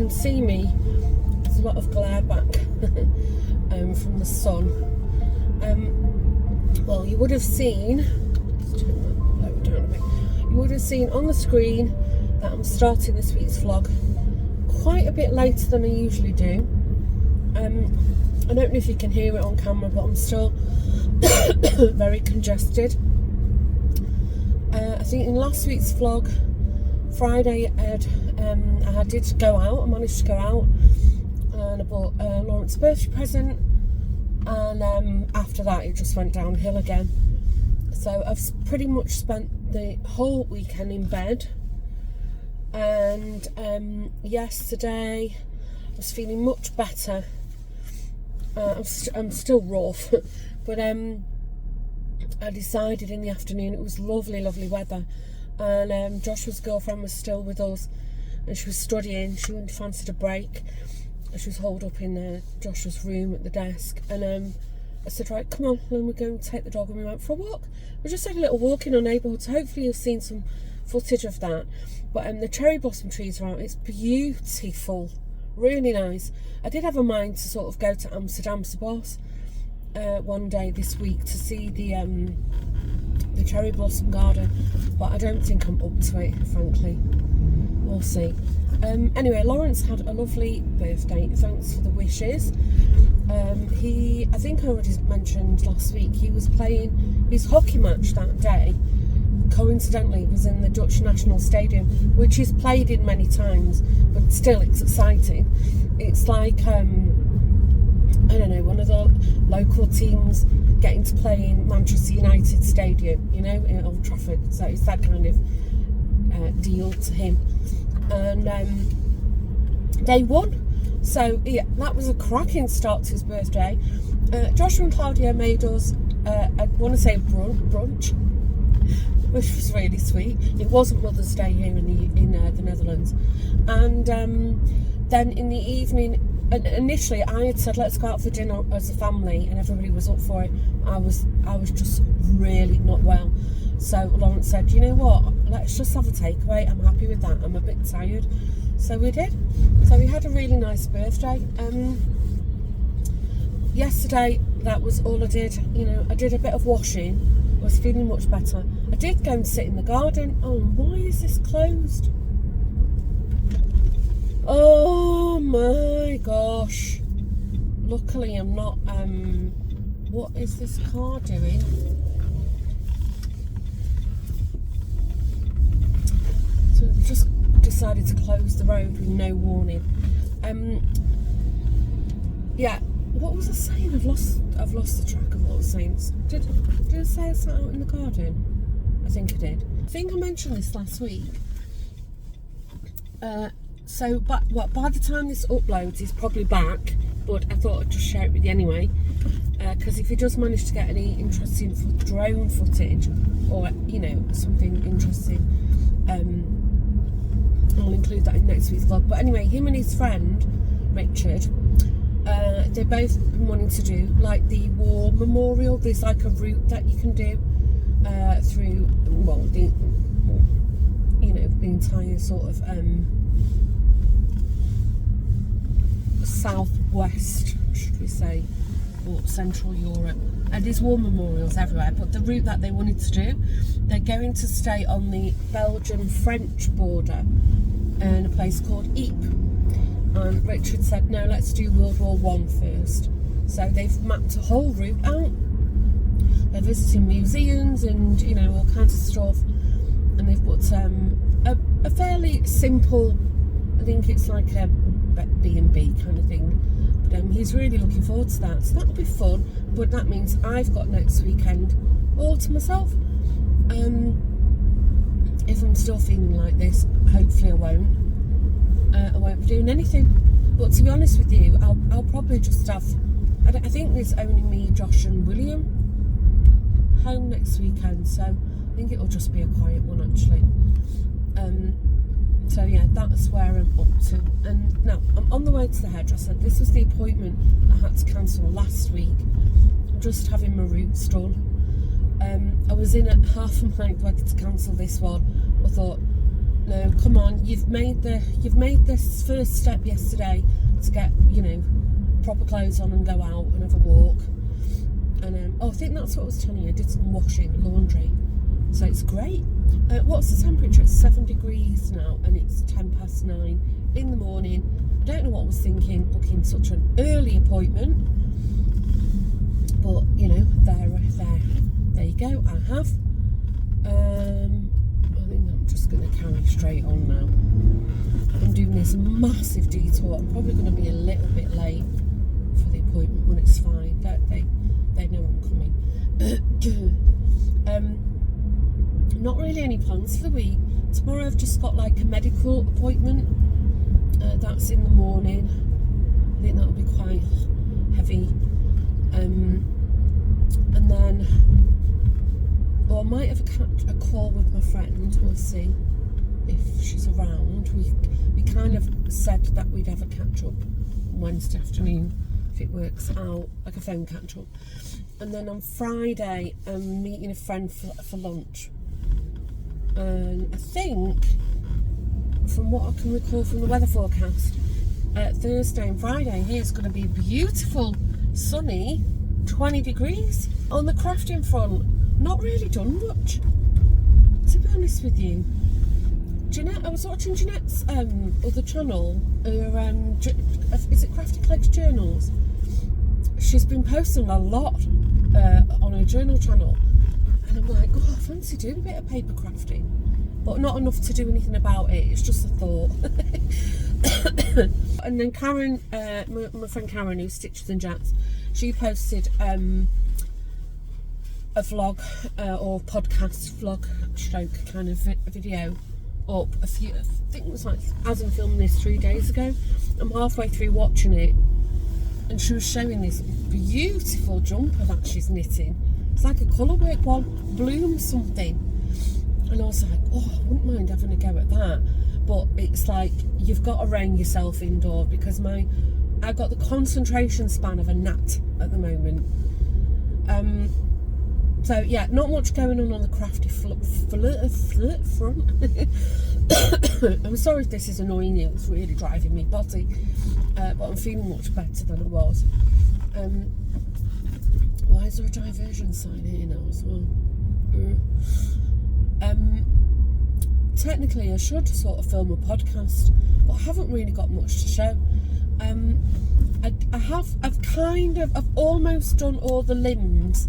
can see me, there's a lot of glare back from the sun. Well, you would have seen, let's turn that lower down a bit. You would have seen on the screen that I'm starting this week's vlog quite a bit later than I usually do. I don't know if you can hear it on camera, but I'm still very congested. I think in last week's vlog, Friday, I did go out. I managed to go out and I bought Lawrence a birthday present, and after that it just went downhill again. So I've pretty much spent the whole weekend in bed, and yesterday I was feeling much better. I'm still rough, but I decided in the afternoon, it was lovely weather, and Joshua's girlfriend was still with us, and she was studying. She fancied a break, and she was holed up in Joshua's room at the desk, and I said, right, come on, then we're going to take the dog, and we went for a walk. We just had a little walk in our neighbourhood, so hopefully you've seen some footage of that. But the cherry blossom trees are out. It's beautiful, really nice. I did have a mind to sort of go to Amsterdam one day this week to see the cherry blossom garden, but I don't think I'm up to it, frankly. We'll see. Anyway, Lawrence had a lovely birthday. Thanks for the wishes. I think I already mentioned last week, he was playing his hockey match that day. Coincidentally, was in the Dutch National Stadium, which he's played in many times, but still it's exciting. It's like I don't know, one of the local teams getting to play in Manchester United Stadium, you know, in Old Trafford. So it's that kind of deal to him. And they won. So yeah, that was a cracking start to his birthday. Joshua and Claudia made us, I want to say brunch, which was really sweet. It wasn't Mother's Day here in the Netherlands. And then in the evening, initially I had said let's go out for dinner as a family, and everybody was up for it. I was just really not well, so Lawrence said, you know what, let's just have a takeaway. I'm happy with that. I'm a bit tired. So we did. So we had a really nice birthday. Yesterday, that was all I did. You know, I did a bit of washing. I was feeling much better. I did go and sit in the garden. Oh, why is this closed? Oh my gosh. Luckily I'm not, what is this car doing? So they just decided to close the road with no warning. Yeah, what was I saying? I've lost the track of what I was saying. Did I say I sat out in the garden? I think I did. I think I mentioned this last week. So, by the time this uploads, he's probably back, but I thought I'd just share it with you anyway, because if he does manage to get any interesting drone footage, or, you know, something interesting, I'll include that in next week's vlog. But anyway, him and his friend, Richard, they've both been wanting to do, like, the war memorial. There's like a route that you can do through, well, the entire sort of southwest, should we say, or Central Europe. And there's war memorials everywhere, but the route that they wanted to do, they're going to stay on the Belgian-French border in a place called Ypres. And Richard said, no, let's do World War I first. So they've mapped a whole route out. They're visiting museums and, you know, all kinds of stuff. And they've put a fairly simple, I think it's like a B&B kind of thing. But he's really looking forward to that. So that'll be fun. But that means I've got next weekend all to myself. If I'm still feeling like this, hopefully I won't be doing anything. But to be honest with you, I'll probably just have, I think there's only me, Josh and William home next weekend, so I think it'll just be a quiet one actually. So yeah, that's where I'm up to. And now I'm on the way to the hairdresser. This was the appointment I had to cancel last week. I'm just having my roots done. I was in at half a mind whether to cancel this one. I thought, No, come on, you've made this first step yesterday to get, you know, proper clothes on and go out and have a walk. And I think that's what I was telling you. I did some washing, laundry, so it's great. What's the temperature? It's 7 degrees now, and it's 9:10 in the morning. I don't know what I was thinking, booking such an early appointment, but you know, there you go. I have. I think I'm just going to carry straight on now. I'm doing this massive detour. I'm probably going to be a little bit late for the appointment, but it's fine. They know I'm coming. Not really any plans for the week. Tomorrow I've just got like a medical appointment. That's in the morning. I think that'll be quite heavy. And then, or I might have a call with my friend. We'll see if she's around. We kind of said that we'd have a catch up Wednesday afternoon if it works out, like a phone catch up. And then on Friday I'm meeting a friend for lunch. And I think, from what I can recall from the weather forecast, Thursday and Friday here is going to be beautiful, sunny, 20 degrees. On the crafting front, not really done much, to be honest with you. Jeanette, I was watching Jeanette's other channel, is it Crafty Cleggs Journals? She's been posting a lot on her journal channel, and I'm like, oh, I fancy doing a bit of paper crafting, but not enough to do anything about it. It's just a thought. And then Karen, my friend Karen, who stitches and jats, she posted a vlog or podcast vlog stroke kind of video up I think it was like, as I'm filming this 3 days ago. I'm halfway through watching it, and she was showing this beautiful jumper that she's knitting. It's like a colourwork one, bloom something. And I was like, oh, I wouldn't mind having a go at that. But it's like, you've got to rein yourself indoor, because I've got the concentration span of a gnat at the moment. So yeah, not much going on the crafty front. I'm sorry if this is annoying you, it's really driving me body, but I'm feeling much better than I was. Why is there a diversion sign here now as well? Technically I should sort of film a podcast, but I haven't really got much to show. I've almost done all the limbs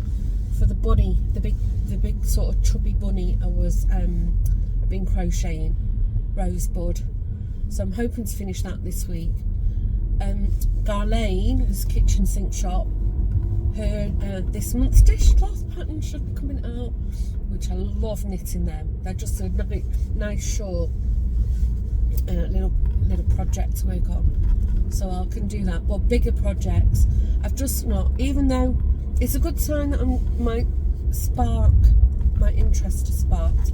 for the bunny, the big sort of chubby bunny I've been crocheting, Rosebud. So I'm hoping to finish that this week. Garlane's kitchen sink shop, her this month's dishcloth pattern should be coming out, which I love knitting them. They're just a nice short little project to work on, so I can do that. But bigger projects, I've just not, even though it's a good sign that my interest is sparked,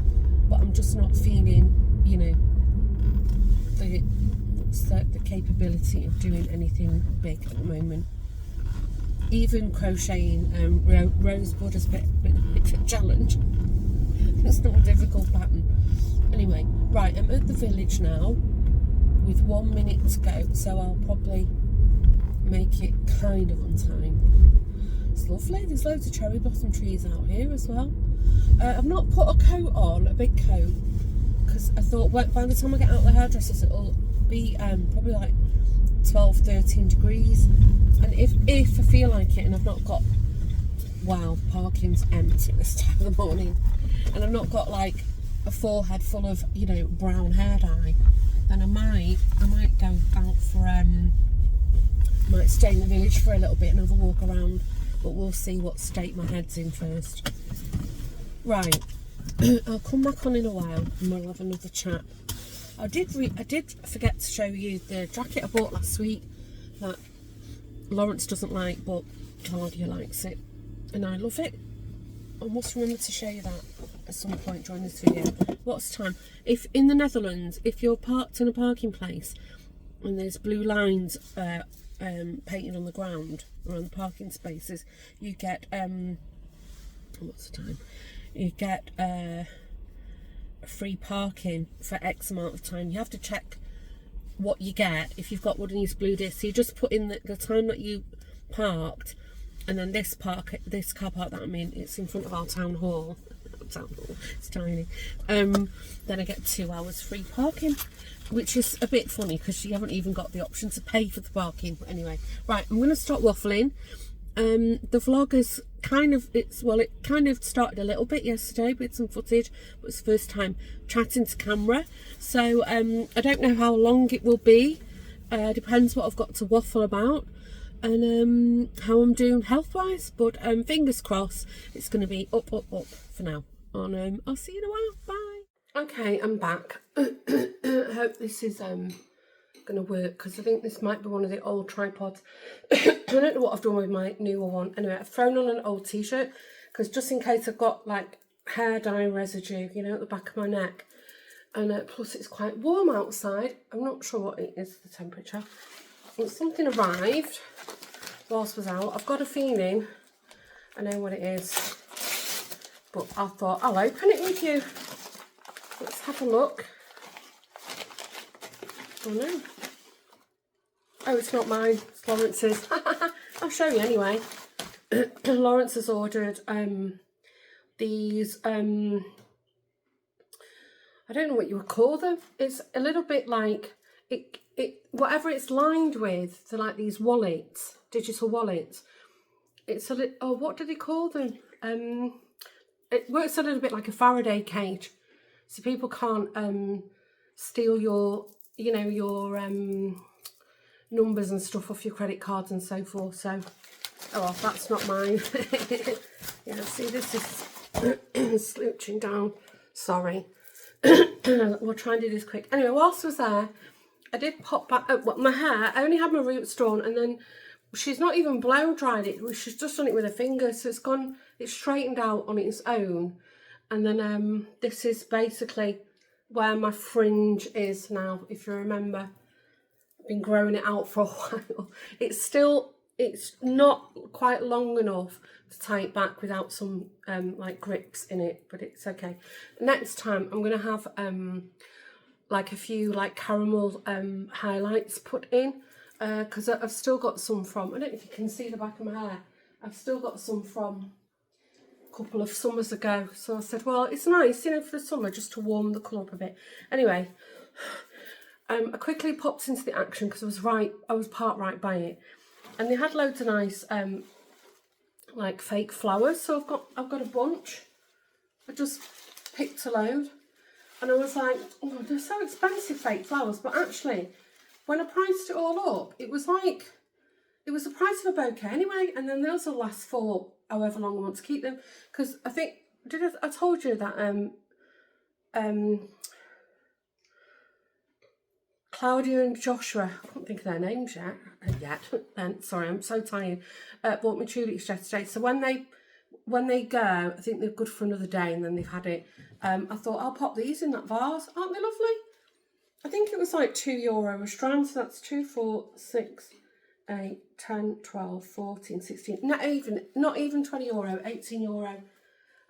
but I'm just not feeling, you know, the capability of doing anything big at the moment. Even crocheting Rosebud has been a bit of a challenge. It's not a difficult pattern. Anyway, right, I'm at the village now with 1 minute to go, so I'll probably make it kind of on time. It's lovely. There's loads of cherry blossom trees out here as well. I've not put a coat on, a big coat, because I thought, well, by the time I get out of the hairdressers it'll be probably like 12, 13 degrees. And if I feel like it and I've not got, wow, parking's empty this time of the morning, and I've not got like a forehead full of, you know, brown hair dye, then I might go out for might stay in the village for a little bit and have a walk around, but we'll see what state my head's in first. Right, I'll come back on in a while and we'll have another chat. I did forget to show you the jacket I bought last week that Lawrence doesn't like, but Claudia likes it and I love it. I must remember to show you that at some point during this video. What's the time? If in the Netherlands, if you're parked in a parking place and there's blue lines painted on the ground around the parking spaces, you get what's the time? You get a free parking for X amount of time. You have to check what you get if you've got one of these blue discs. So you just put in the time that you parked, and then this car park that I'm in, it's in front of our town hall. It's tiny. Then I get 2 hours free parking, which is a bit funny because you haven't even got the option to pay for the parking. But anyway, right, I'm going to stop waffling. The vlog is it kind of started a little bit yesterday with some footage, but it's the first time chatting to camera, so I don't know how long it will be. Depends what I've got to waffle about and how I'm doing health wise, but fingers crossed it's going to be up for now. And I'll see you in a while. Bye. Okay, I'm back. I hope this is going to work, because I think this might be one of the old tripods. I don't know what I've done with my newer one. Anyway, I've thrown on an old t-shirt because just in case I've got like hair dye residue, you know, at the back of my neck. And plus it's quite warm outside. I'm not sure what it is, the temperature. And something arrived whilst I was out. I've got a feeling I know what it is, but I thought I'll open it with you. Let's have a look. Oh no. Oh, it's not mine, it's Lawrence's. I'll show you anyway. Lawrence has ordered these, I don't know what you would call them. It's a little bit like, whatever it's lined with, they're like these wallets, digital wallets. It's a little, oh, what do they call them? It works a little bit like a Faraday cage. So people can't steal your, you know, your numbers and stuff off your credit cards and so forth. So, oh well, that's not mine. Yeah, see, this is slouching down. Sorry. We'll try and do this quick. Anyway, whilst I was there, I did pop back. Oh, well, my hair, I only had my roots drawn, and then she's not even blow dried it. She's just done it with her fingers, so it's straightened out on its own. And then this is basically where my fringe is now, if you remember. I've been growing it out for a while. It's not quite long enough to tie it back without some like grips in it, but it's okay. Next time I'm going to have like a few like caramel highlights put in, because I've still got some from, I don't know if you can see the back of my hair, I've still got some from couple of summers ago, so I said, well, it's nice, you know, for the summer just to warm the colour up a bit. Anyway, I quickly popped into the Action because I was parked right by it, and they had loads of nice like fake flowers. So I've got a bunch. I just picked a load, and I was like, oh, they're so expensive, fake flowers. But actually, when I priced it all up, it was the price of a bouquet anyway, and then those will last for however long I want to keep them. Because I think, I told you that Claudia and Joshua, I can't think of their names yet. Sorry, I'm so tired. Bought me tulips yesterday. So when they go, I think they're good for another day, and then they've had it. I thought I'll pop these in that vase. Aren't they lovely? I think it was like €2 a strand, so that's 2, 4, 6, 8, 10, 12, 14, 16, not even €20, €18.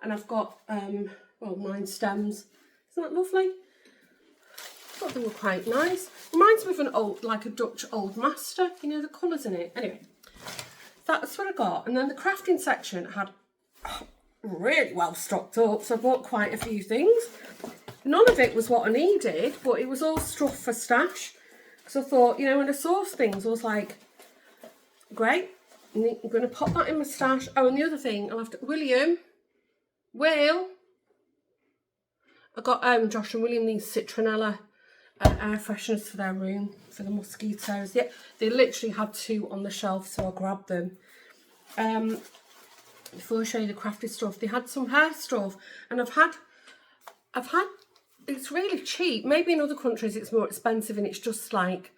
And I've got, well, 9 stems. Isn't that lovely? I thought they were quite nice. Reminds me of an old, like a Dutch old master, you know, the colours in it. Anyway, that's what I got. And then the crafting section had really well stocked up, so I bought quite a few things. None of it was what I needed, but it was all stuff for stash. Because I thought, you know, when I sourced things, I was like, great, I'm going to pop that in my stash. Oh, and the other thing, I'll have to, Will, I got Josh and William these citronella air fresheners for their room, for the mosquitoes. Yeah, they literally had 2 on the shelf, so I grabbed them. Before I show you the crafted stuff, they had some hair stuff, and I've had, it's really cheap. Maybe in other countries it's more expensive, and it's just like,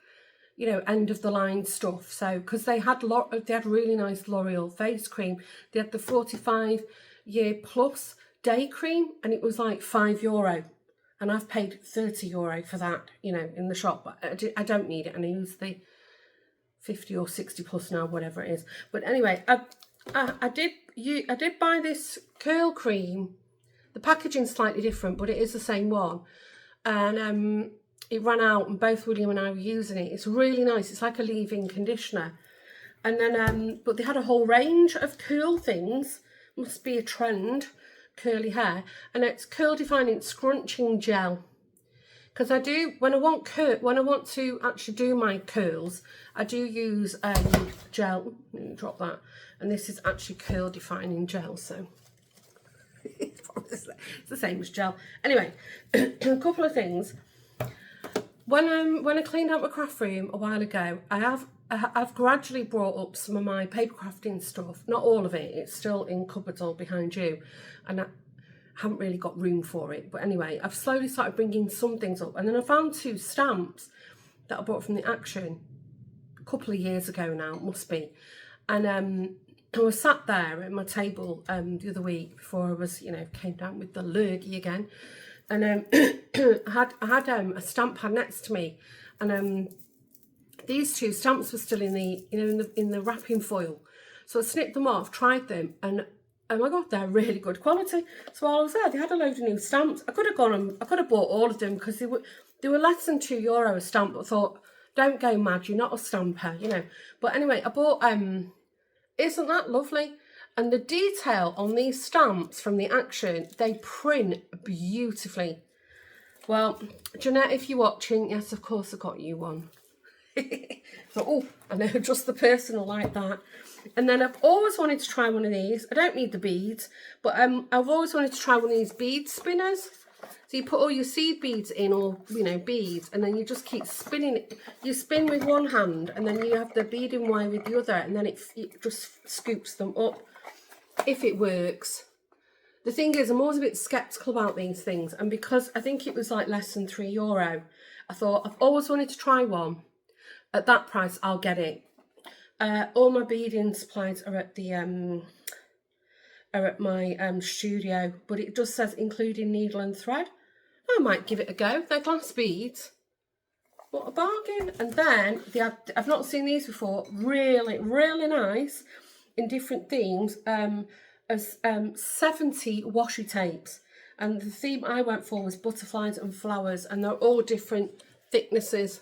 you know, end of the line stuff. So, because they had really nice L'Oreal face cream. They had the 45-year plus day cream, and it was like €5. And I've paid €30 for that, you know, in the shop. But I don't need it, and I use the 50 or 60 plus now, whatever it is. But anyway, I did buy this curl cream, The packaging's slightly different, but it is the same one. And it ran out, and both William and I were using it. It's really nice. It's like a leave-in conditioner. And then, but they had a whole range of curl things. Must be a trend, curly hair. And it's curl defining scrunching gel. Because I do, when I want to actually do my curls, I do use gel. Let me drop that. And this is actually curl defining gel, so it's the same as gel. Anyway, a couple of things. When I cleaned out my craft room a while ago, I've gradually brought up some of my paper crafting stuff. Not all of it. It's still in cupboards all behind you, and I haven't really got room for it. But anyway, I've slowly started bringing some things up, and then I found 2 stamps that I bought from the Action a couple of years ago now, it must be. And I was sat there at my table the other week before I was, came down with the lurgy again, and I had a stamp pad next to me, and these 2 stamps were still in the in the wrapping foil, so I snipped them off, tried them, and oh my god, they're really good quality. So while I was there, they had a load of new stamps. I could have bought all of them because they were less than €2 a stamp. But I thought, don't go mad, you're not a stamper, But anyway, I bought isn't that lovely? And the detail on these stamps from the Action, they print beautifully. Well, Jeanette, if you're watching, yes, of course I got you one. So, oh, I know just the person like that. And then I've always wanted to try one of these. I don't need the beads, but I've always wanted to try one of these bead spinners. So you put all your seed beads in, or beads, and then you just keep spinning it. You spin with one hand, and then you have the beading wire with the other, and then it just scoops them up. If it works. The thing is, I'm always a bit sceptical about these things, and because I think it was like less than €3, I thought I've always wanted to try one. At that price, I'll get it. All my beading supplies are at the my studio, but it just says including needle and thread. I might give it a go. They're glass beads. What a bargain! And then I've not seen these before. Really, really nice in different themes. As 70 washi tapes, and the theme I went for was butterflies and flowers, and they're all different thicknesses.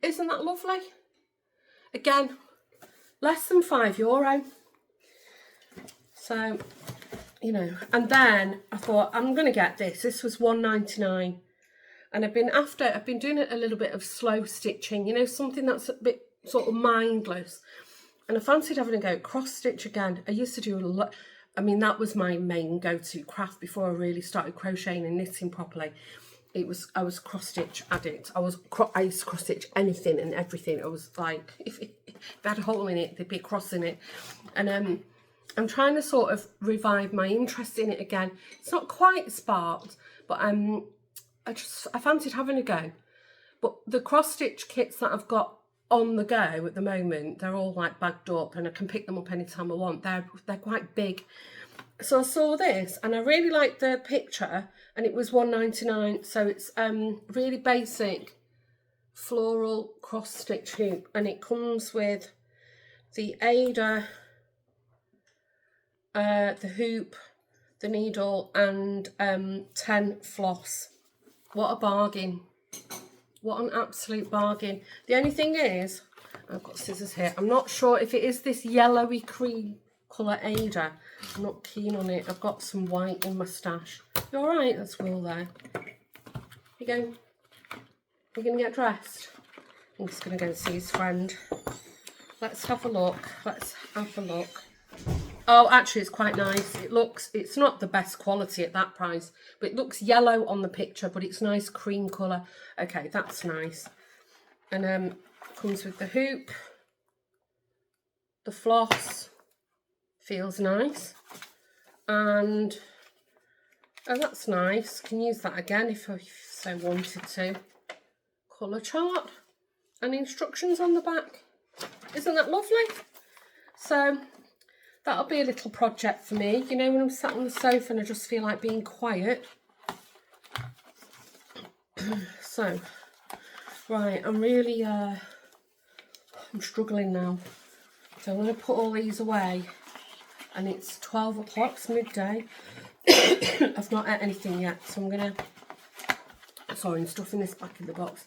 Isn't that lovely? Again, less than €5. So, and then I thought, I'm going to get this. This was $1.99. And I've been doing a little bit of slow stitching, something that's a bit sort of mindless. And I fancied having a go at cross stitch again. I used to do a lot. I mean, that was my main go-to craft before I really started crocheting and knitting properly. I was cross stitch addict. I used to cross stitch anything and everything. I was like, if it had a hole in it, there'd be a cross in it. And I'm trying to sort of revive my interest in it again. It's not quite sparked, but I fancied having a go. But the cross stitch kits that I've got on the go at the moment, they're all like bagged up, and I can pick them up anytime I want. They're quite big. So I saw this and I really liked the picture, and it was $1.99. So it's really basic floral cross stitch hoop, and it comes with the Ada, the hoop, the needle, and 10 floss. What a bargain. What an absolute bargain. The only thing is, I've got scissors here. I'm not sure if it is this yellowy cream colour Ada. I'm not keen on it. I've got some white in my stash. You all right? That's Will there. You going? You're going to get dressed? I'm just going to go and see his friend. Let's have a look. Let's have a look. Oh, actually, it's quite nice. It's not the best quality at that price, but it looks yellow on the picture, but it's nice cream colour. Okay, that's nice. And comes with the hoop, the floss, feels nice, and oh, that's nice. Can use that again if I so wanted to. Colour chart and instructions on the back. Isn't that lovely? So that'll be a little project for me. When I'm sat on the sofa and I just feel like being quiet. So, right, I'm really, I'm struggling now. So I'm going to put all these away. And it's 12 o'clock, it's midday. I've not ate anything yet, so I'm gonna, sorry, I'm stuffing this back in the box.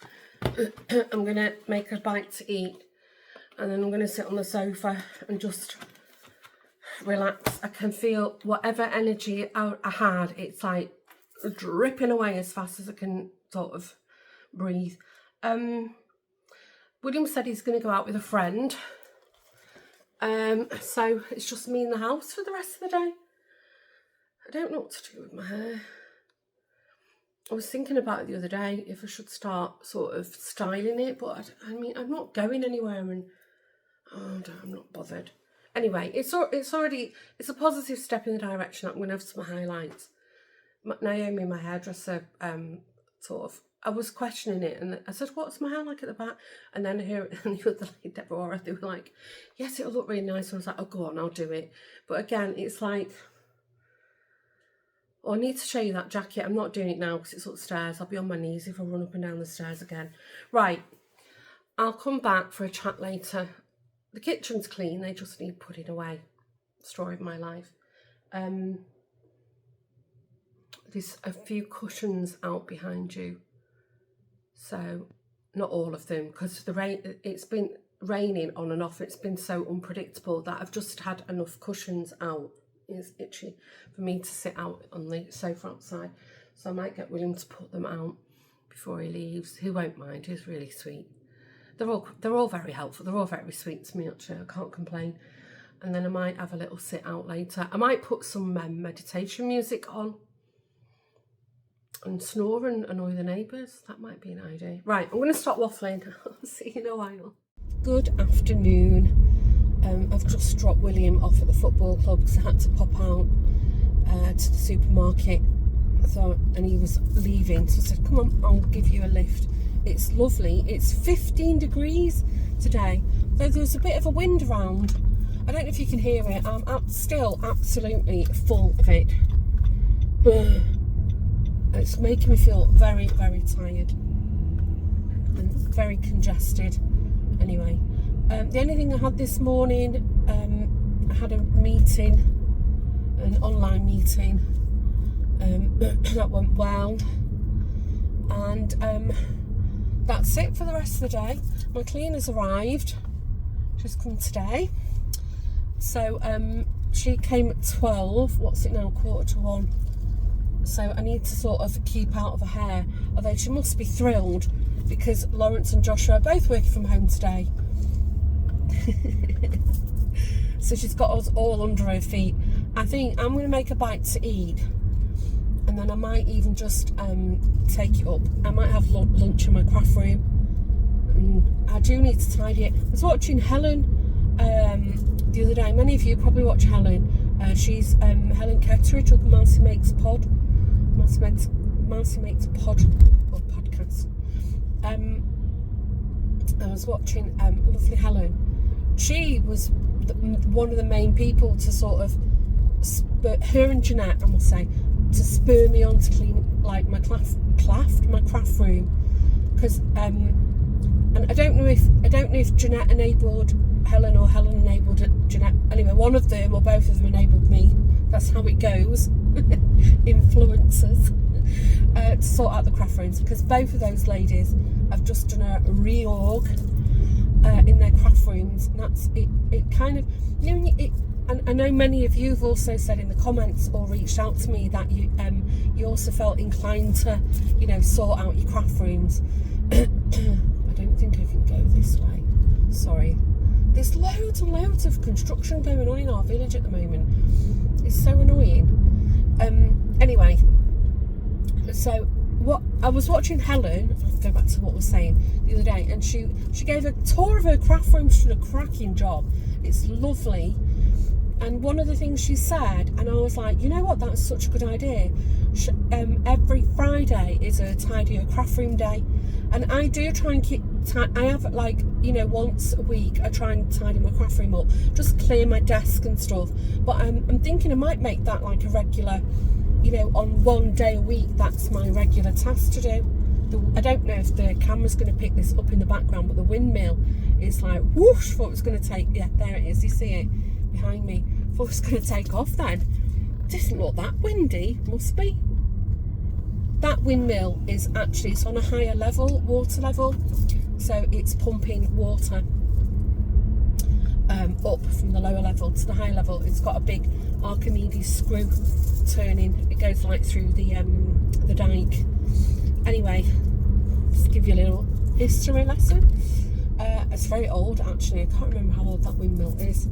I'm gonna make a bite to eat, and then I'm gonna sit on the sofa and just relax. I can feel whatever energy I had, it's like dripping away as fast as I can sort of breathe. William said he's going to go out with a friend, so it's just me in the house for the rest of the day. I don't know what to do with my hair. I was thinking about it the other day if I should start sort of styling it, but I mean, I'm not going anywhere, and I'm not bothered. Anyway, it's a positive step in the direction. I'm going to have some highlights. Naomi, my hairdresser, I was questioning it, and I said, what's my hair like at the back? And then her and the other lady, Deborah, they were like, yes, it'll look really nice. And I was like, oh, go on, I'll do it. But again, it's like, I need to show you that jacket. I'm not doing it now because it's upstairs. I'll be on my knees if I run up and down the stairs again. Right, I'll come back for a chat later. The kitchen's clean, they just need putting away. Story of my life. There's a few cushions out behind you. So, not all of them, because it's been raining on and off. It's been so unpredictable that I've just had enough cushions out. It's itchy for me to sit out on the sofa outside. So I might get William to put them out before he leaves. He won't mind, he's really sweet. They're all very helpful. They're all very sweet to me, actually. I can't complain. And then I might have a little sit out later. I might put some meditation music on and snore and annoy the neighbours. That might be an idea. Right, I'm going to stop waffling. I'll see you in a while. Good afternoon. I've just dropped William off at the football club because I had to pop out to the supermarket. And he was leaving, so I said, come on, I'll give you a lift. It's lovely. It's 15 degrees today, though there's a bit of a wind around. I don't know if you can hear it. I'm still absolutely full of it. It's making me feel very, very tired and very congested. Anyway, the only thing I had this morning, I had a meeting, an online meeting. That went well, and that's it for the rest of the day. My cleaner's arrived, she's come today, so she came at 12, what's it now, 1:45, so I need to sort of keep out of her hair, although she must be thrilled because Lawrence and Joshua are both working from home today. So she's got us all under her feet. I think I'm going to make a bite to eat, and then I might even just take it up. I might have lunch in my craft room. And I do need to tidy it. I was watching Helen the other day. Many of you probably watch Helen. She's Helen Ketteridge of Marcy Makes Pod. Marcy Makes Pod or podcast. I was watching lovely Helen. She was one of the main people to sort of her and Jeanette, I must say, to spur me on to clean like my craft room, because and I don't know if Jeanette enabled Helen or Helen enabled Jeanette. Anyway, one of them or both of them enabled me. That's how it goes. Influencers to sort out the craft rooms, because both of those ladies have just done a reorg in their craft rooms, and that's it. It kind of, you know, and I know many of you have also said in the comments or reached out to me that you also felt inclined to, you know, sort out your craft rooms. I don't think I can go this way. Sorry. There's loads and loads of construction going on in our village at the moment. It's so annoying. Anyway, so what I was watching Helen, I'll go back to what I was saying the other day, and she gave a tour of her craft room. She did a cracking job. It's lovely. And one of the things she said, and I was like, you know what, that's such a good idea. Every Friday is a tidy your craft room day, and I do try and keep. I have, like, you know, once a week I try and tidy my craft room up, just clear my desk and stuff. But I'm thinking I might make that like a regular, you know, on one day a week. That's my regular task to do. I don't know if the camera's going to pick this up in the background, but the windmill is like whoosh. Thought it was going to take. Yeah, there it is. You see it behind me. Thought it was going to take off then. Doesn't look that windy, must be. That windmill is actually, it's on a higher level, water level, so it's pumping water up from the lower level to the higher level. It's got a big Archimedes screw turning. It goes like through the dike. Anyway, just give you a little history lesson. It's very old actually. I can't remember how old that windmill is.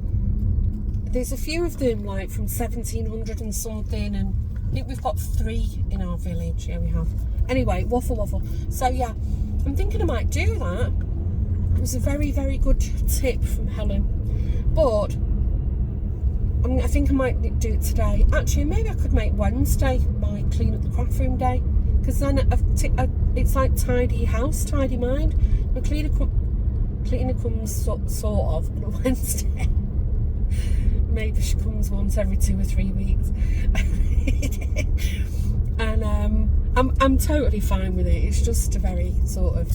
There's a few of them like from 1700 and something, and I think we've got 3 in our village. Yeah, we have. Anyway, waffle. So yeah, I'm thinking I might do that. It was a very, very good tip from Helen. But I think I might do it today. Actually, maybe I could make Wednesday my clean up the craft room day, because then it's like tidy house, tidy mind. My cleaner comes sort of on a Wednesday. Maybe she comes once every 2 or 3 weeks. And I'm totally fine with it. It's just a very sort of,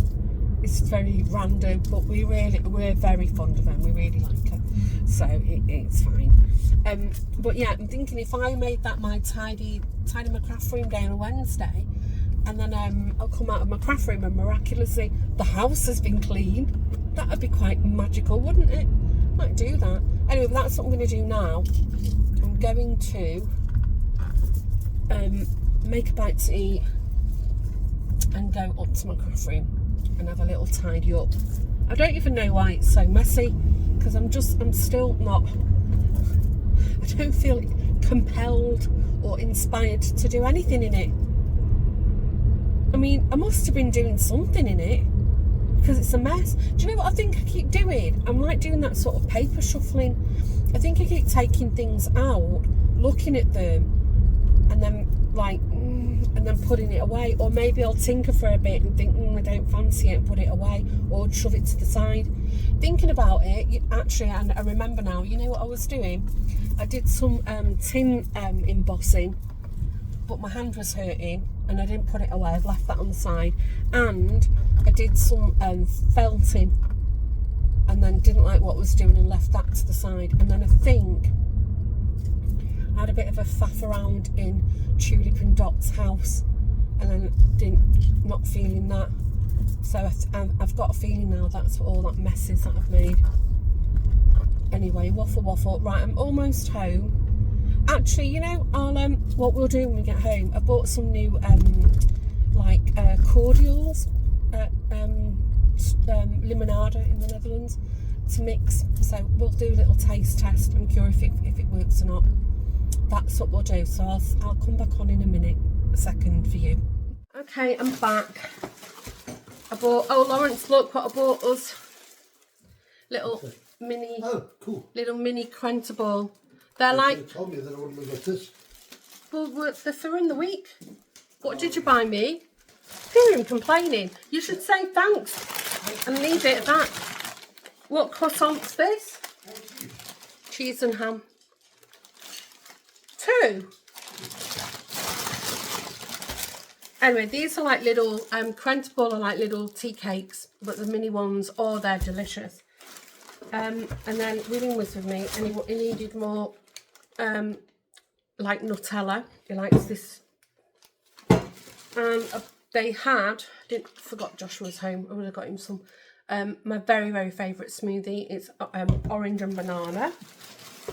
it's very random, but we're very fond of her. We really like her, so it's fine. But yeah, I'm thinking if I made that my tidy my craft room day on a Wednesday, and then I'll come out of my craft room and miraculously the house has been cleaned. That would be quite magical, wouldn't it? Might do that. Anyway, but that's what I'm going to do now. I'm going to make a bite to eat and go up to my craft room and have a little tidy up. I don't even know why it's so messy, because I'm still not, I don't feel compelled or inspired to do anything in it. I mean, I must have been doing something in it, because it's a mess. Do you know what I think I keep doing? I'm like doing that sort of paper shuffling. I think I keep taking things out, looking at them, and then and then putting it away. Or maybe I'll tinker for a bit and think, I don't fancy it, and put it away, or shove it to the side. Thinking about it, actually, and I remember now, you know what I was doing? I did some tin embossing, but my hand was hurting and I didn't put it away. I've left that on the side. And I did some felting, and then didn't like what I was doing and left that to the side. And then I think I had a bit of a faff around in Tulip and Dot's house, and then not feeling that. So I've got a feeling now that's all that mess is that I've made. Anyway, waffle. Right, I'm almost home. Actually, you know, I'll what we'll do when we get home, I bought some new cordials, limonada in the Netherlands, to mix. So we'll do a little taste test. I'm curious if it works or not. That's what we'll do. So I'll come back on in a second for you. Okay, I'm back. I bought, Lawrence, look what I bought us. Little mini, cool. Little mini Crentable. They're like, you told me that I wouldn't have got this. Well, they're through the week. What did you buy me? Hear him complaining. You should say thanks and leave it at that. What croissant's this? Cheese and ham. 2. Anyway, these are like little Crentable are like little tea cakes, but the mini ones, they're delicious. And then William was with me, and he needed more like Nutella. He likes this. And they had, forgot Joshua was home. I would have got him some. My very, very favourite smoothie. It's orange and banana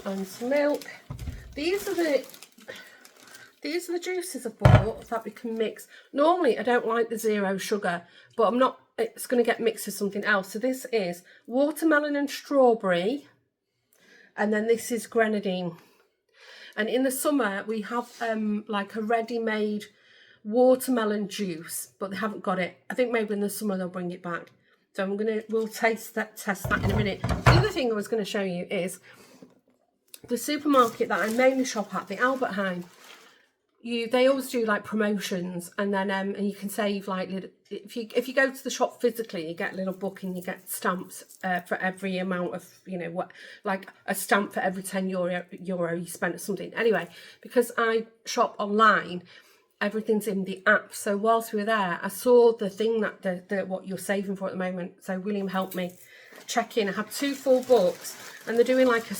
and some milk. These are the juices I bought that we can mix. Normally I don't like the 0 sugar, but it's going to get mixed with something else. So this is watermelon and strawberry, and then this is grenadine. And in the summer we have like a ready-made watermelon juice, but they haven't got it. I think maybe in the summer they'll bring it back. So we'll test that in a minute. The other thing I was going to show you is the supermarket that I mainly shop at, the Albert Heijn. They always do like promotions, and then and you can save like if you go to the shop physically, you get a little book and you get stamps for every amount of, you know, what, like a stamp for every 10 euro you spent or something. Anyway, because I shop online, everything's in the app. So whilst we were there, I saw the thing that the what you're saving for at the moment. So William helped me check in. I had 2 full books, and they're doing like a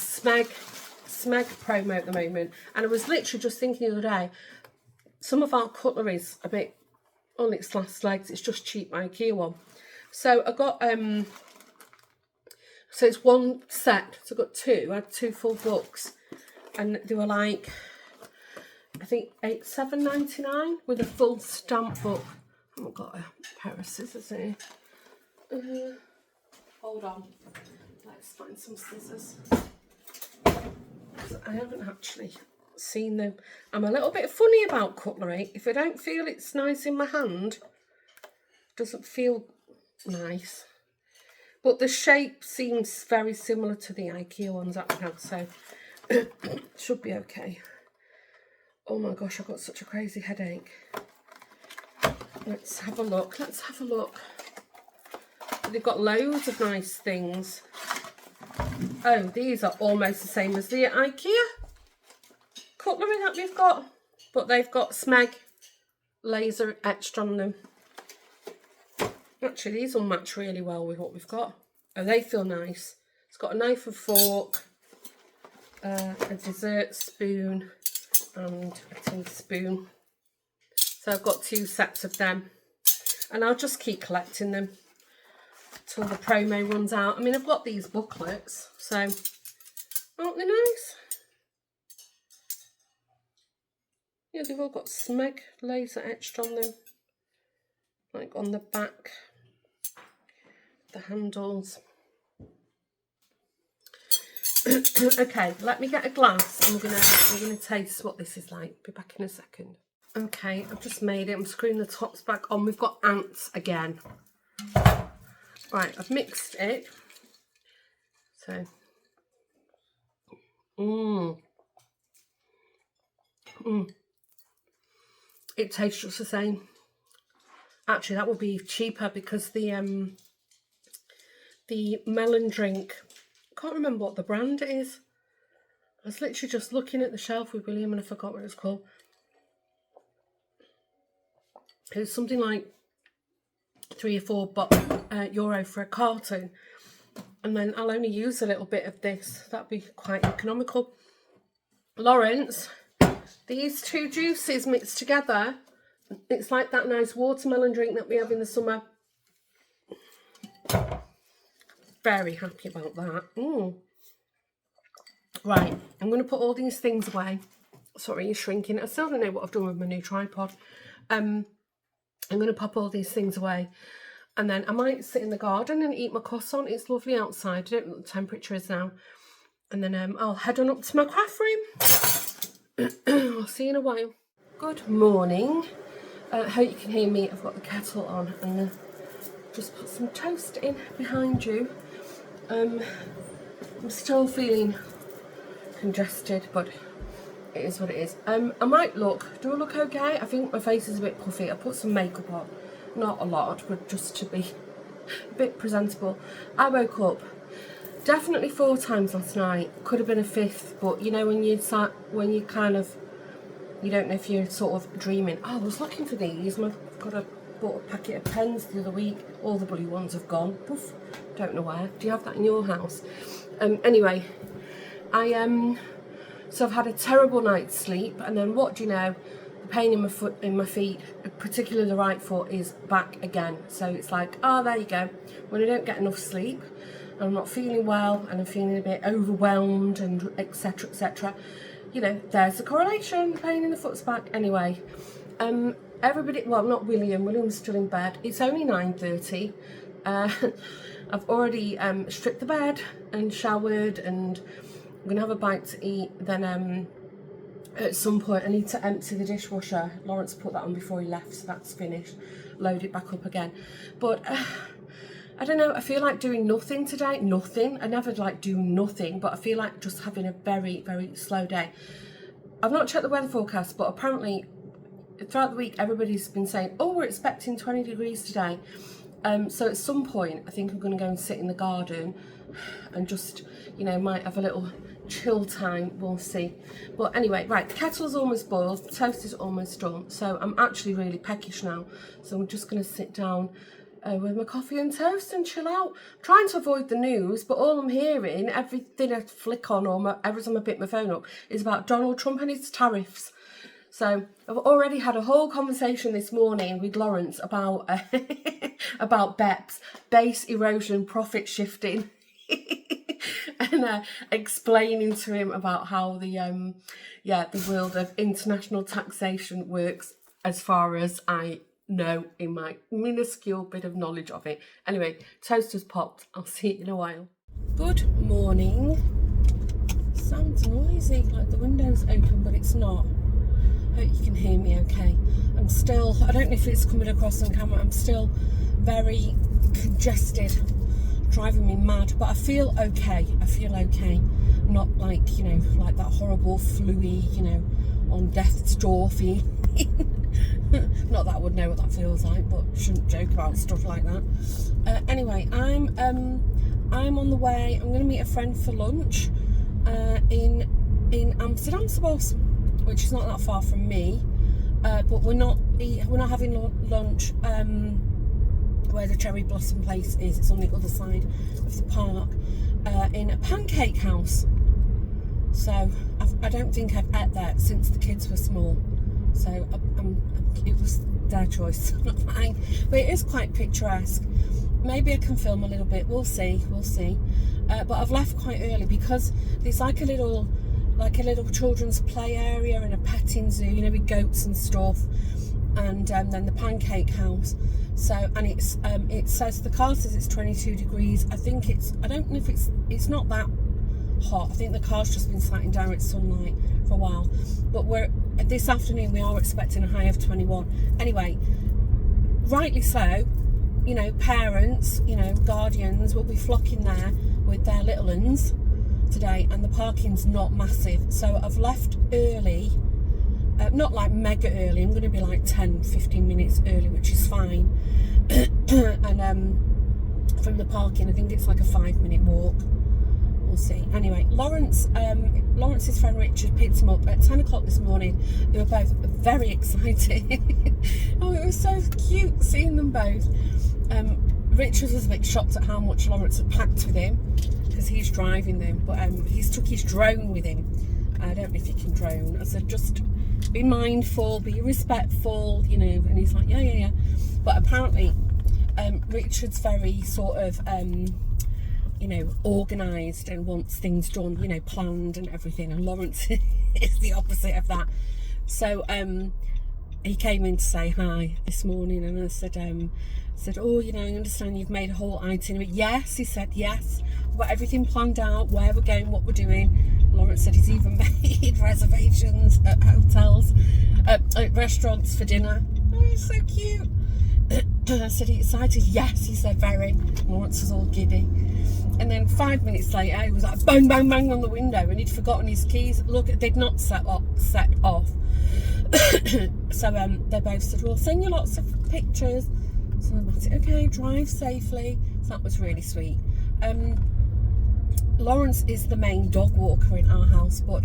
Smeg promo at the moment, and I was literally just thinking the other day, some of our cutlery's a bit on its last legs. It's just cheap IKEA one. So I got so it's one set. So I got two. I had 2 full books, and they were like, I think £7.99 with a full stamp book. I haven't got a pair of scissors here. Hold on. Let's find some scissors. I haven't actually seen them. I'm a little bit funny about cutlery. If I don't feel it's nice in my hand, it doesn't feel nice. But the shape seems very similar to the IKEA ones that we have, so should be okay. Oh my gosh, I've got such a crazy headache. Let's have a look. Let's have a look. They've got loads of nice things. Oh, these are almost the same as the IKEA cutlery that we've got, but they've got Smeg laser etched on them. Actually, these will match really well with what we've got. Oh, they feel nice. It's got a knife and fork, a dessert spoon, and a teaspoon. So I've got 2 sets of them, and I'll just keep collecting them till the promo runs out. I mean, I've got these booklets, so aren't they nice? Yeah, they've all got Smeg laser etched on them, like on the back, the handles. Okay, let me get a glass. I'm gonna taste what this is like. Be back in a second. Okay, I've just made it. I'm screwing the tops back on. We've got ants again. Right, I've mixed it. So, it tastes just the same. Actually, that will be cheaper because the melon drink, I can't remember what the brand is. I was literally just looking at the shelf with William and I forgot what it was called. It was something like €3 or €4 euro for a carton, and then I'll only use a little bit of this. That'd be quite economical. Lawrence, these 2 juices mixed together, it's like that nice watermelon drink that we have in the summer. Very happy about that. Right, I'm going to put all these things away. Sorry, you're shrinking. I still don't know what I've done with my new tripod. I'm going to pop all these things away, and then I might sit in the garden and eat my croissant. It's lovely outside. I don't know what the temperature is now. And then I'll head on up to my craft room. I'll see you in a while. Good morning. Hope you can hear me. I've got the kettle on and just put some toast in behind you. I'm still feeling congested, but it is what it is. I might look, do I look okay? I think my face is a bit puffy. I put some makeup on, not a lot, but just to be a bit presentable. I woke up definitely 4 times last night. Could have been a 5th, but you know when you kind of, you don't know if you're sort of dreaming. Oh, I was looking for these, and I've bought a packet of pens the other week. All the blue ones have gone. Poof. Don't know where. Do you have that in your house? Anyway, so I've had a terrible night's sleep, and then what do you know? The pain in my feet, particularly the right foot, is back again. So it's like, oh, there you go. When I don't get enough sleep, and I'm not feeling well, and I'm feeling a bit overwhelmed, and etc., etc., you know, there's the correlation. Pain in the foot's back. Anyway, everybody, well, not William. William's still in bed. It's only 9:30. I've already stripped the bed and showered, and I'm gonna have a bite to eat. Then at some point I need to empty the dishwasher. Lawrence put that on before he left, so that's finished. Load it back up again. But I don't know, I feel like doing nothing today. Nothing. I never like do nothing, but I feel like just having a very, very slow day. I've not checked the weather forecast, but apparently throughout the week everybody's been saying, oh, we're expecting 20 degrees today. So at some point I think I'm going to go and sit in the garden and just, you know, might have a little chill time. We'll see. But anyway, right, the kettle's almost boiled, the toast is almost done, so I'm actually really peckish now, so I'm just going to sit down with my coffee and toast and chill out. I'm trying to avoid the news, but all I'm hearing, everything I flick on or every time I pick my phone up, is about Donald Trump and his tariffs. So I've already had a whole conversation this morning with Lawrence about about BEPS, base erosion profit shifting, and explaining to him about how the world of international taxation works, as far as I know in my minuscule bit of knowledge of it. Anyway, toast has popped. I'll see you in a while. Good morning. Sounds noisy, like the window's open, but it's not. Hope you can hear me okay. I'm still, I don't know if it's coming across on camera, I'm still very congested, driving me mad, but I feel okay. Not like, like that horrible flu-y, on death's door feeling. Not that I would know what that feels like, but shouldn't joke about stuff like that. Anyway, I'm on the way. I'm going to meet a friend for lunch in Amsterdam, suppose, which is not that far from me, but we're not having lunch where the cherry blossom place is. It's on the other side of the park, in a pancake house. So I don't think I've ate there since the kids were small, so it was their choice, not mine. But it is quite picturesque. Maybe I can film a little bit, we'll see. But I've left quite early because there's like a little children's play area and a petting zoo, with goats and stuff, and then the pancake house. So, and it says, the car says it's 22 degrees. I don't know if it's not that hot. I think the car's just been sat in direct sunlight for a while. But this afternoon we are expecting a high of 21. Anyway, rightly so. Parents, guardians will be flocking there with their little uns today, and the parking's not massive. So I've left early, not like mega early. I'm going to be like 10-15 minutes early, which is fine. And from the parking, I think it's like a 5-minute walk. We'll see. Anyway, Lawrence's friend Richard picked him up at 10 o'clock this morning. They were both very excited. Oh, it was so cute seeing them both. Richard was a bit shocked at how much Lawrence had packed with him, because he's driving them, but he's took his drone with him. I don't know if you can drone. I said, just be mindful, be respectful, and he's like, yeah. But apparently Richard's very sort of organised and wants things done, planned and everything, and Lawrence is the opposite of that. So he came in to say hi this morning, and I said, oh, I understand you've made a whole itinerary. Yes, he said, yes, we've got everything planned out, where we're going, what we're doing. Lawrence said he's even made reservations at hotels, at restaurants for dinner. Oh, it's so cute. I said, are you excited? Yes, he said, very. Lawrence was all giddy. And then 5 minutes later, he was like, bang, bang, bang on the window, and he'd forgotten his keys. Look, they'd not set off. So they both said, we'll send you lots of pictures. So I said, okay, drive safely. So that was really sweet. Lawrence is the main dog walker in our house, but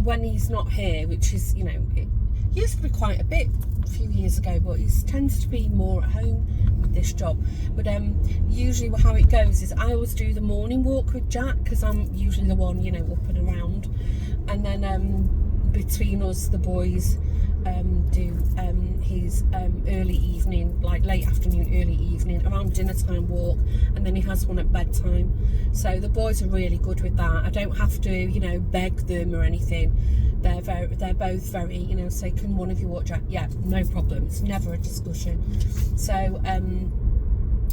when he's not here, which is, it used to be quite a bit a few years ago, but he tends to be more at home with this job. But usually how it goes is I always do the morning walk with Jack, because I'm usually the one, up and around. And then between us, the boys do his early evening, like late afternoon, early evening, around dinner time walk, and then he has one at bedtime. So the boys are really good with that. I don't have to, beg them or anything. They're both very, say, can one of you walk Jack? Yeah, no problem. It's never a discussion. So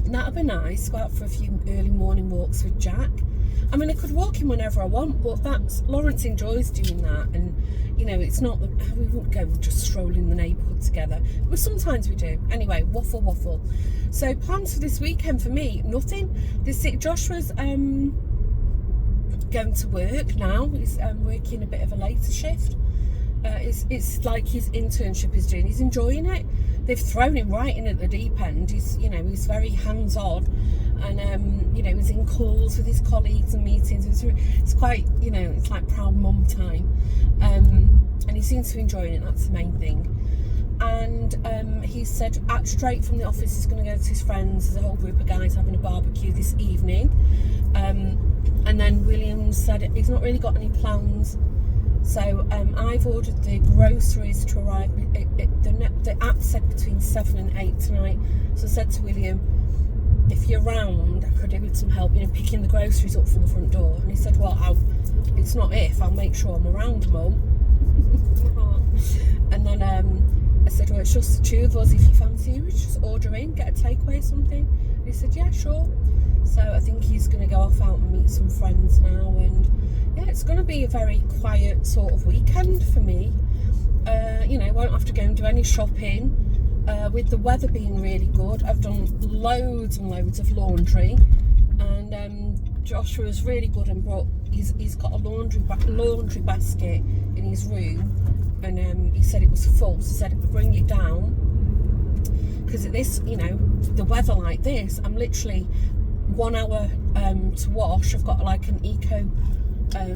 that'll be nice. Go out for a few early morning walks with Jack. I mean, I could walk him whenever I want, but Lawrence enjoys doing that, and it's not, we wouldn't go just stroll in the neighbourhood together, but sometimes we do. Anyway, waffle. So plans for this weekend for me, nothing. Joshua's going to work now. He's working a bit of a later shift. It's like his internship is doing. He's enjoying it. They've thrown him right in at the deep end. He's very hands-on, and he's in calls with his colleagues and meetings. It's quite, it's like proud mum time, and he seems to be enjoying it. That's the main thing. and he said straight from the office he's going to go to his friends. There's a whole group of guys having a barbecue this evening, and then William said he's not really got any plans, so I've ordered the groceries to arrive. The app said between 7 and 8 tonight, so I said to William, if you're round, I could do with some help, picking the groceries up from the front door. And he said, well, it's not if, I'll make sure I'm around, Mum. And then I said, well, it's just the two of us. If you fancy it, just order in, get a takeaway or something. And he said, yeah, sure. So I think he's going to go off out and meet some friends now. And yeah, it's going to be a very quiet sort of weekend for me. Won't have to go and do any shopping. With the weather being really good, I've done loads and loads of laundry, and Joshua was really good and he's got a laundry basket in his room, and he said it was full, so he said bring it down, because at this, the weather like this, I'm literally 1 hour to wash. I've got like an eco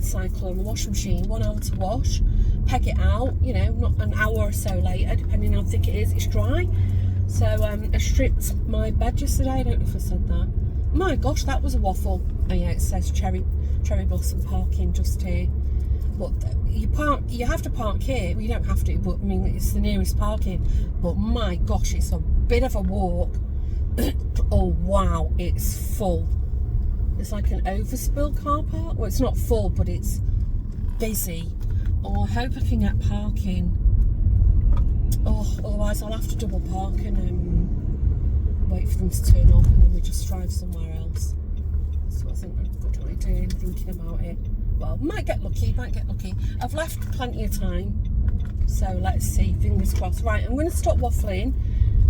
cycle on the washing machine, 1 hour to wash, peg it out, not an hour or so later, depending how thick it is, it's dry. So I stripped my bed yesterday. I don't know if I said that. My gosh, that was a waffle. Oh yeah, it says cherry blossom parking just here, but you have to park here. Well, you don't have to, but I mean it's the nearest parking, but my gosh, it's a bit of a walk. Oh wow, it's full. It's like an overspill car park. Well, it's not full, but it's busy. Oh, I hope I can get parking. Oh, otherwise I'll have to double park and wait for them to turn up, and then we just drive somewhere else. This wasn't a good idea, thinking about it. Well, might get lucky. I've left plenty of time, so let's see, fingers crossed. Right, I'm going to stop waffling.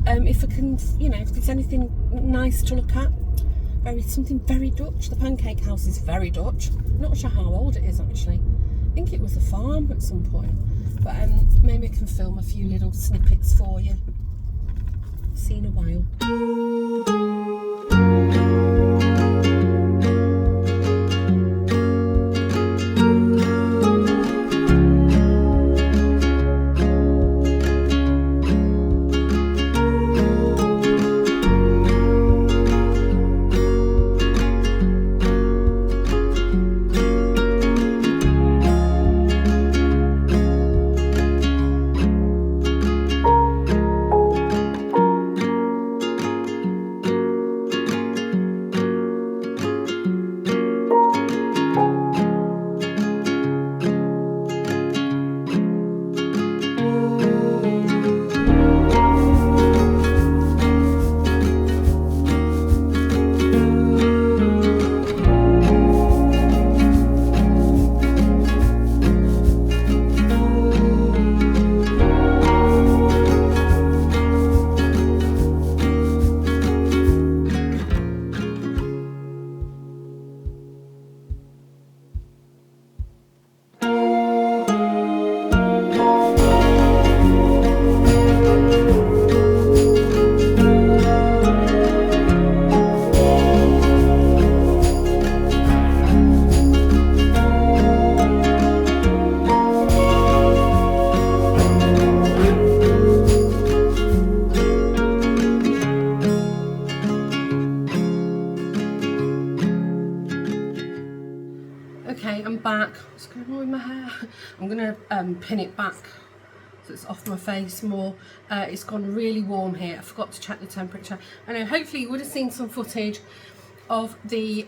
If I can, if there's anything nice to look at. Something very Dutch. The pancake house is very Dutch. Not sure how old it is actually. I think it was a farm at some point. But maybe I can film a few little snippets for you. See you in a while. Okay, I'm back. What's going on with my hair? I'm gonna pin it back so it's off my face more. It's gone really warm here. I forgot to check the temperature. I know, hopefully you would have seen some footage of the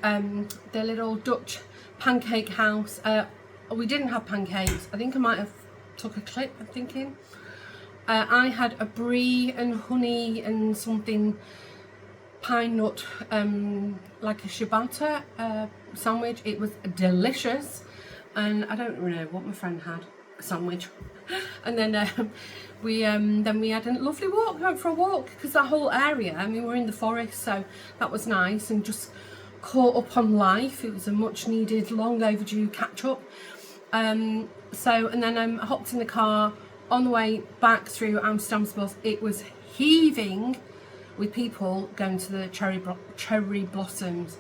little Dutch pancake house. We didn't have pancakes. I think I might have took a clip, I'm thinking. I had a brie and honey and something pine nut, like a ciabatta sandwich. It was delicious, and I don't know what my friend had, a sandwich. And then we had a lovely walk. We went for a walk because that whole area, I mean, we're in the forest, so that was nice, and just caught up on life. It was a much needed, long overdue catch up. And then I hopped in the car on the way back through Amsterdam's bus. It was heaving with people going to the cherry blossoms.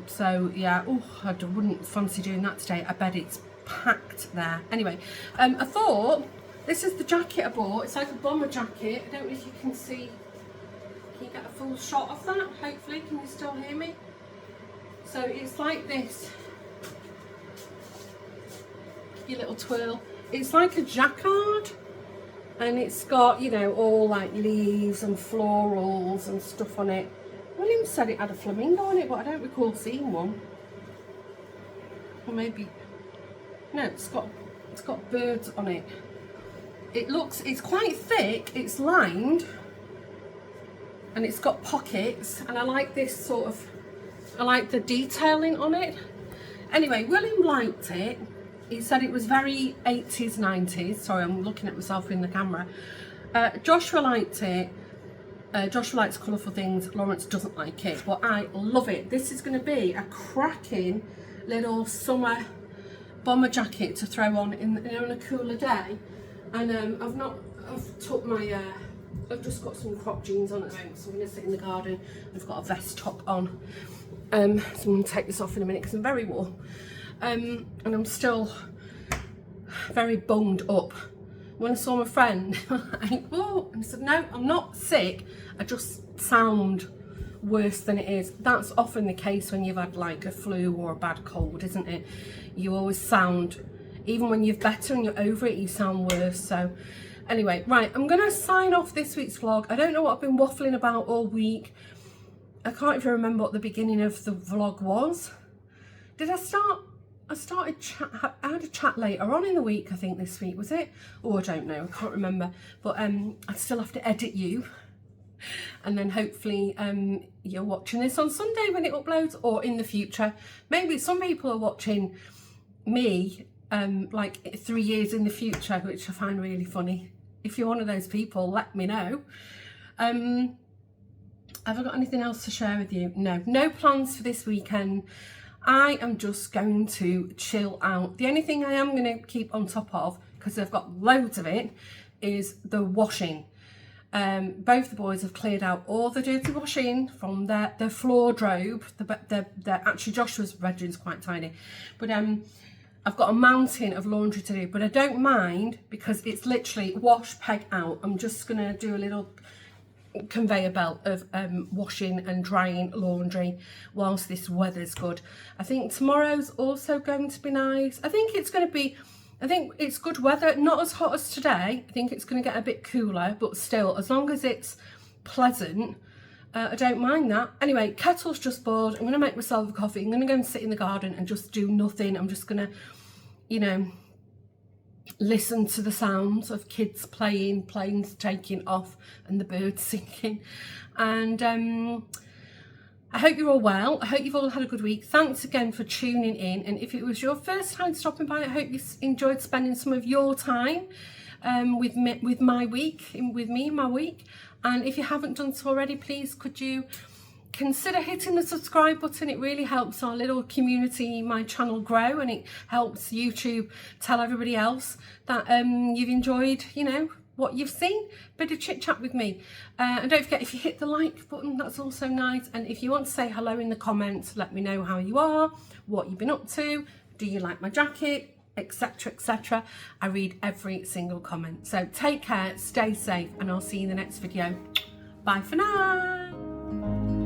So yeah, I wouldn't fancy doing that today. I bet it's packed there. Anyway, I thought This is the jacket I bought. It's like a bomber jacket. I don't know if you can see. Can you get a full shot of that? Hopefully, can you still hear me? So it's like this. Your little twirl. It's like a jacquard, and it's got, you know, all like leaves and florals and stuff on it. William said it had a flamingo on it, but I don't recall seeing one. Or maybe no, it's got birds on it. It's quite thick, it's lined, and it's got pockets, and I like this sort of, I like the detailing on it. Anyway, William liked it. He said it was very 80s, 90s. Sorry, I'm looking at myself in the camera. Joshua liked it. Joshua likes colourful things. Lawrence doesn't like it, but I love it. This is going to be a cracking little summer bomber jacket to throw on in a cooler day. And I've just got some crop jeans on at the moment, so I'm going to sit in the garden. I've got a vest top on. So I'm going to take this off in a minute because I'm very warm. And I'm still very bunged up. When I saw my friend, and I said, no, I'm not sick. I just sound worse than it is. That's often the case when you've had like a flu or a bad cold, isn't it? You always sound, even when you're better and you're over it, you sound worse. So anyway, right, I'm going to sign off this week's vlog. I don't know what I've been waffling about all week. I can't even remember what the beginning of the vlog was. Did I start? I had a chat later on in the week, I think this week, was it? Oh, I don't know, I can't remember. But I still have to edit you. And then hopefully you're watching this on Sunday when it uploads, or in the future. Maybe some people are watching me like 3 years in the future, which I find really funny. If you're one of those people, let me know. Have I got anything else to share with you? No plans for this weekend. I am just going to chill out. The only thing I am going to keep on top of, because I've got loads of it, is the washing. Both the boys have cleared out all the dirty washing from their floor drobe. Actually, Joshua's bedroom's quite tiny, but I've got a mountain of laundry to do, but I don't mind because it's literally wash, peg out. I'm just going to do a little conveyor belt of washing and drying laundry whilst this weather's good. I think tomorrow's also going to be nice. I think it's good weather, not as hot as today. I think it's going to get a bit cooler, but still, as long as it's pleasant, I don't mind that. Anyway, kettle's just boiled. I'm going to make myself a coffee. I'm going to go and sit in the garden and just do nothing. I'm just going to, you know, listen to the sounds of kids playing, planes taking off, and the birds singing. And I hope you're all well. I hope you've all had a good week. Thanks again for tuning in. And if it was your first time stopping by, I hope you enjoyed spending some of your time with me in my week. And if you haven't done so already, please could you consider hitting the subscribe button. It really helps our little community, my channel, grow, and it helps YouTube tell everybody else that you've enjoyed, you know, what you've seen. Bit of chit chat with me, and don't forget, if you hit the like button, that's also nice. And if you want to say hello in the comments, let me know how you are, what you've been up to, do you like my jacket, etc, etc. I read every single comment. So take care, stay safe, and I'll see you in the next video. Bye for now.